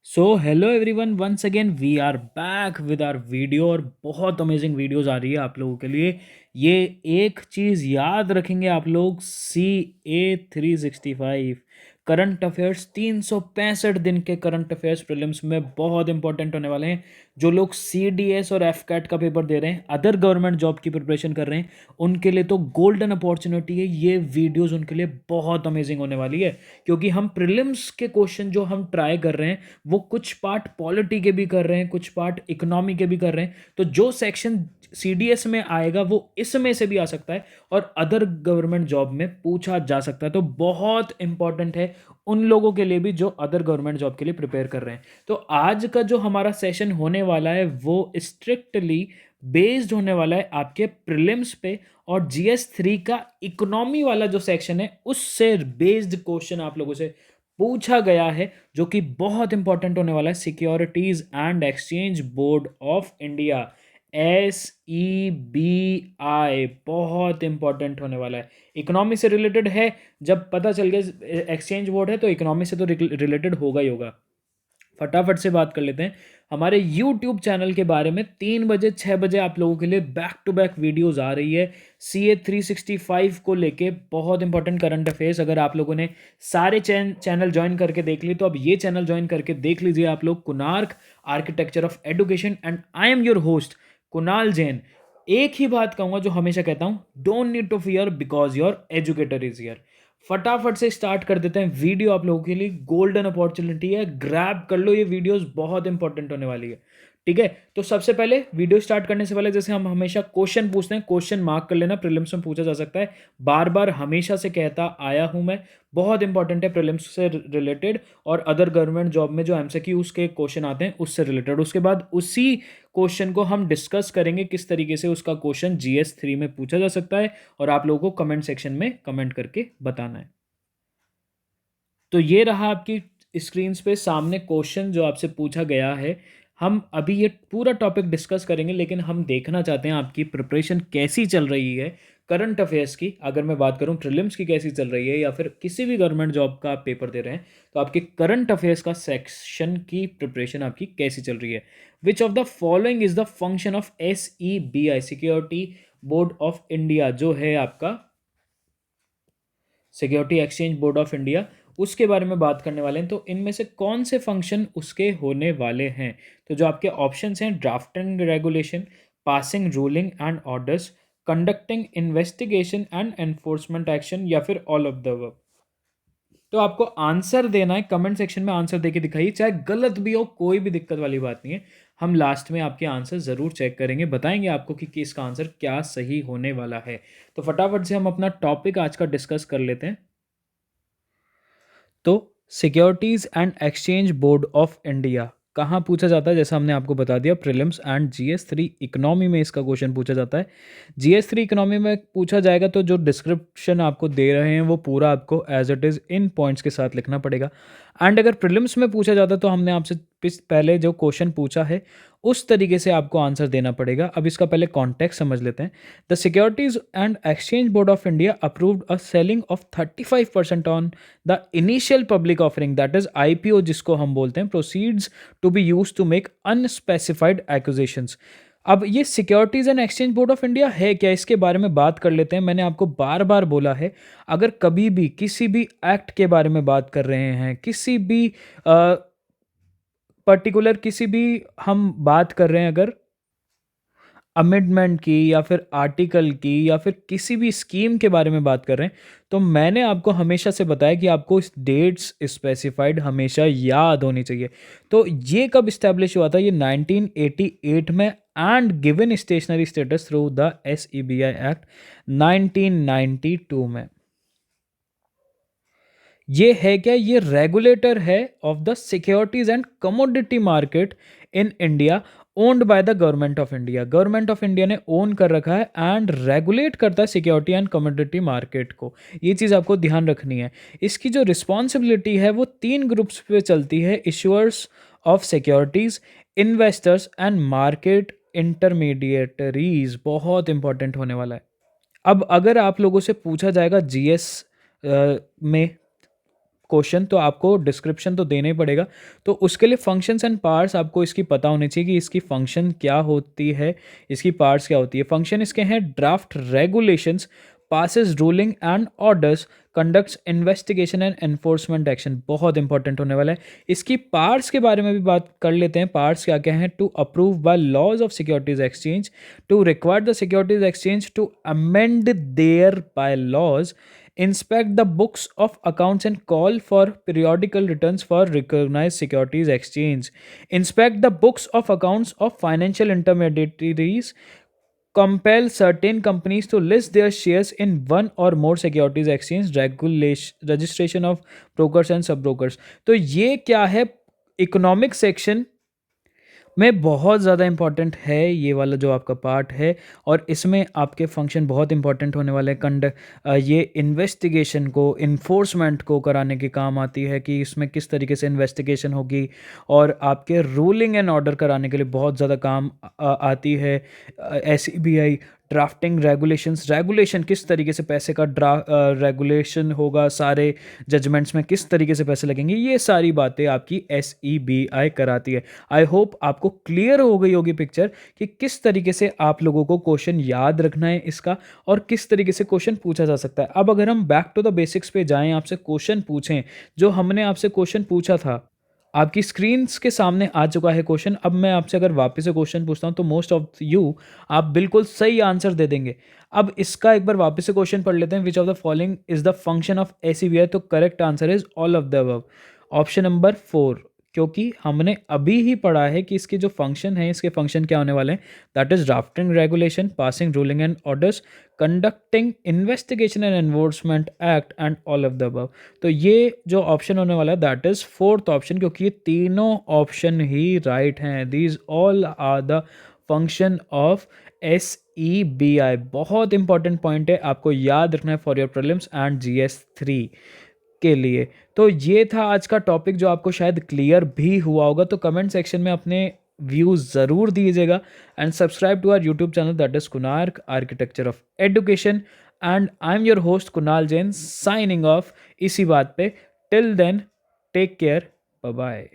So hello everyone, once again we are back with our video. और बहुत amazing videos आ रही है आप लोगों के लिए। ये एक चीज़ याद रखेंगे आप लोग, CA 365 करंट अफेयर्स, 365 दिन के करंट अफेयर्स प्रीलिम्स में बहुत इंपॉर्टेंट होने वाले हैं। जो लोग CDS और FCAT का पेपर दे रहे हैं, अदर गवर्नमेंट जॉब की प्रिपरेशन कर रहे हैं, उनके लिए तो गोल्डन अपॉर्चुनिटी है। ये वीडियोस उनके लिए बहुत अमेजिंग होने वाली है, क्योंकि हम प्रीलिम्स के क्वेश्चन जो हम ट्राई कर रहे हैं वो कुछ पार्ट पॉलिटी के भी कर रहे हैं, कुछ पार्ट इकोनॉमी के भी कर रहे हैं। तो जो सेक्शन CDS में आएगा वो इसमें से भी आ सकता है और अदर गवर्नमेंट जॉब में पूछा जा सकता है। तो बहुत इंपॉर्टेंट है उन लोगों के लिए भी जो अदर गवर्नमेंट जॉब के लिए प्रिपेयर कर रहे हैं। तो आज का जो हमारा सेशन होने वाला है वो स्ट्रिक्टली बेस्ड होने वाला है आपके प्रीलिम्स पे, और GS 3 का इकोनॉमी वाला जो सेक्शन है उससे बेस्ड क्वेश्चन आप लोगों से पूछा गया है, जो कि बहुत इंपॉर्टेंट होने वाला है। Securities and exchange board of India, SEBI, बहुत इंपॉर्टेंट होने वाला है। इकोनॉमी से रिलेटेड है। जब पता चल गया एक्सचेंज बोर्ड है तो इकोनॉमी से तो रिलेटेड होगा ही होगा। फटाफट से बात कर लेते हैं हमारे यूट्यूब चैनल के बारे में। 3 बजे 6 बजे आप लोगों के लिए बैक टू बैक वीडियोस आ रही है CA 365 को लेके। बहुत इंपॉर्टेंट करंट अफेयर्स। अगर आप लोगों ने सारे चैनल ज्वाइन करके देख ली तो अब ये चैनल ज्वाइन करके देख लीजिए आप लोग, Kunark architecture of education. And I am your host Kunal Jain. एक ही बात कहूंगा जो हमेशा कहता हूं, don't need to fear because your educator is here. फटाफट से स्टार्ट कर देते हैं वीडियो। आप लोगों के लिए गोल्डन अपॉर्चुनिटी है, ग्रैब कर लो, ये वीडियोस बहुत इंपॉर्टेंट होने वाली है। ठीक है, तो सबसे पहले वीडियो स्टार्ट करने से पहले जैसे हम हमेशा क्वेश्चन पूछते हैं, क्वेश्चन मार्क कर लेना, प्रीलिम्स में पूछा जा सकता है। बार बार हमेशा से कहता आया हूं मैं, बहुत इंपॉर्टेंट है प्रीलिम्स से रिलेटेड और अदर गवर्नमेंट जॉब में जो MCQ के क्वेश्चन आते हैं उससे रिलेटेड। उसके बाद उसी क्वेश्चन को हम डिस्कस करेंगे किस तरीके से उसका क्वेश्चन GS 3 में पूछा जा सकता है, और आप लोगों को कमेंट सेक्शन में कमेंट करके बताना है। तो ये रहा आपकी स्क्रीन पे सामने क्वेश्चन जो आपसे पूछा गया है। हम अभी ये पूरा टॉपिक डिस्कस करेंगे, लेकिन हम देखना चाहते हैं आपकी प्रिपरेशन कैसी चल रही है करंट अफेयर्स की। अगर मैं बात करूं प्रीलिम्स की कैसी चल रही है, या फिर किसी भी गवर्नमेंट जॉब का आप पेपर दे रहे हैं, तो आपके करंट अफेयर्स का सेक्शन की प्रिपरेशन आपकी कैसी चल रही है। Which of the following is the function of SEBI, security board of India, जो है आपका security exchange board of India, उसके बारे में बात करने वाले हैं। तो इनमें से कौन से फंक्शन उसके होने वाले हैं? तो जो आपके ऑप्शंस हैं, drafting regulation, passing ruling and orders, conducting investigation and enforcement action, या फिर ऑल ऑफ द अबव। तो आपको आंसर देना है, कमेंट सेक्शन में आंसर देके दिखाइए, चाहे गलत भी हो कोई भी दिक्कत वाली बात नहीं है। हम लास्ट में आपके आंसर ज़रूर चेक करेंगे, बताएंगे आपको कि इसका आंसर क्या सही होने वाला है। तो फटाफट से हम अपना टॉपिक आज का डिस्कस कर लेते हैं। तो securities and exchange board of India कहाँ पूछा जाता है? जैसा हमने आपको बता दिया, प्रीलिम्स एंड GS 3 इकोनॉमी में इसका क्वेश्चन पूछा जाता है। GS 3 इकोनॉमी में पूछा जाएगा तो जो डिस्क्रिप्शन आपको दे रहे हैं वो पूरा आपको as it is in points के साथ लिखना पड़ेगा। एंड अगर प्रीलिम्स में पूछा जाता तो हमने आपसे पहले जो क्वेश्चन पूछा है उस तरीके से आपको आंसर देना पड़ेगा। अब इसका पहले कॉन्टेक्स्ट समझ लेते हैं। The securities and exchange board of India approved a selling of 35% on the initial public offering, that is IPO जिसको हम बोलते हैं, proceeds to be use to make unspecified acquisitions. अब ये securities and exchange board of India है क्या, इसके बारे में बात कर लेते हैं। मैंने आपको बार बार बोला है, अगर कभी भी किसी भी एक्ट के बारे में बात कर रहे हैं, किसी भी पर्टिकुलर किसी भी हम बात कर रहे हैं, अगर अमेंडमेंट की या फिर आर्टिकल की या फिर किसी भी स्कीम के बारे में बात कर रहे हैं, तो मैंने आपको हमेशा से बताया कि आपको इस डेट्स स्पेसिफाइड हमेशा याद होनी चाहिए। तो ये कब इस्टेब्लिश हुआ था? ये 1988 में, and given stationary status through the SEBI act 1992 में। ये है क्या? ये रेगुलेटर है of the securities and commodity market in India, owned by the government of India. Government of India ने ओन कर रखा है एंड रेगुलेट करता है सिक्योरिटी एंड कमोडिटी मार्केट को। ये चीज़ आपको ध्यान रखनी है। इसकी जो रिस्पॉन्सिबिलिटी है वो 3 ग्रुप्स पे चलती है: issuers of securities, investors and market intermediaries. बहुत इंपॉर्टेंट होने वाला है। अब अगर आप लोगों से पूछा जाएगा GS में क्वेश्चन तो आपको डिस्क्रिप्शन तो देना ही पड़ेगा। तो उसके लिए फंक्शंस एंड पार्ट्स आपको इसकी पता होनी चाहिए कि इसकी फंक्शन क्या होती है, इसकी पार्ट्स क्या होती है। फंक्शन इसके हैं draft regulations, passes ruling and orders, conducts investigation and enforcement action. बहुत इंपॉर्टेंट होने वाला है। इसकी पार्ट्स के बारे में भी बात कर लेते हैं। पार्ट्स क्या क्या हैं? To approve bylaws of securities exchange, to require the securities exchange to amend their bylaws, inspect the books of accounts and call for periodical returns for recognized securities exchange, inspect the books of accounts of financial intermediaries, compel certain companies to list their shares in one or more securities exchange, regulation registration of brokers and sub brokers। तो ये क्या है? Economic section में बहुत ज़्यादा important है ये वाला जो आपका पार्ट है, और इसमें आपके फंक्शन बहुत इंपॉर्टेंट होने वाले हैं। ये इन्वेस्टिगेशन को, इन्फोर्समेंट को कराने के काम आती है कि इसमें किस तरीके से इन्वेस्टिगेशन होगी, और आपके रूलिंग एंड ऑर्डर कराने के लिए बहुत ज़्यादा काम आती है। SEBI ड्राफ्टिंग रेगुलेशंस, रेगुलेशन किस तरीके से पैसे का रेगुलेशन होगा, सारे जजमेंट्स में किस तरीके से पैसे लगेंगे, ये सारी बातें आपकी SEBI कराती है। आई होप आपको क्लियर हो गई होगी पिक्चर कि किस तरीके से आप लोगों को क्वेश्चन याद रखना है इसका, और किस तरीके से क्वेश्चन पूछा जा सकता है। अब अगर हम बैक टू द बेसिक्स पे जाएं, आपसे क्वेश्चन पूछें, जो हमने आपसे क्वेश्चन पूछा था, आपकी स्क्रीन्स के सामने आ चुका है क्वेश्चन। अब मैं आपसे अगर वापस से क्वेश्चन पूछता हूं तो मोस्ट ऑफ यू आप बिल्कुल सही आंसर दे देंगे। अब इसका एक बार वापस से क्वेश्चन पढ़ लेते हैं। Which of the following is the function of SEBI? तो correct answer is all of the above, option number 4, क्योंकि हमने अभी ही पढ़ा है कि इसके जो फंक्शन है, इसके फंक्शन क्या होने वाले हैं। That is drafting regulation, passing ruling and orders, conducting investigation and enforcement act and all of the above. तो ये जो ऑप्शन होने वाला है दैट इज फोर्थ ऑप्शन, क्योंकि ये तीनों ऑप्शन ही राइट हैं। These all are the function of SEBI। बहुत इंपॉर्टेंट पॉइंट है, आपको याद रखना है for your prelims and GS3 के लिए। तो ये था आज का टॉपिक जो आपको शायद क्लियर भी हुआ होगा। तो कमेंट सेक्शन में अपने व्यूज़ ज़रूर दीजिएगा, and subscribe to our YouTube channel that is Kunark architecture of education. And I am your host Kunal Jain signing off इसी बात पे। Till then take care, bye bye.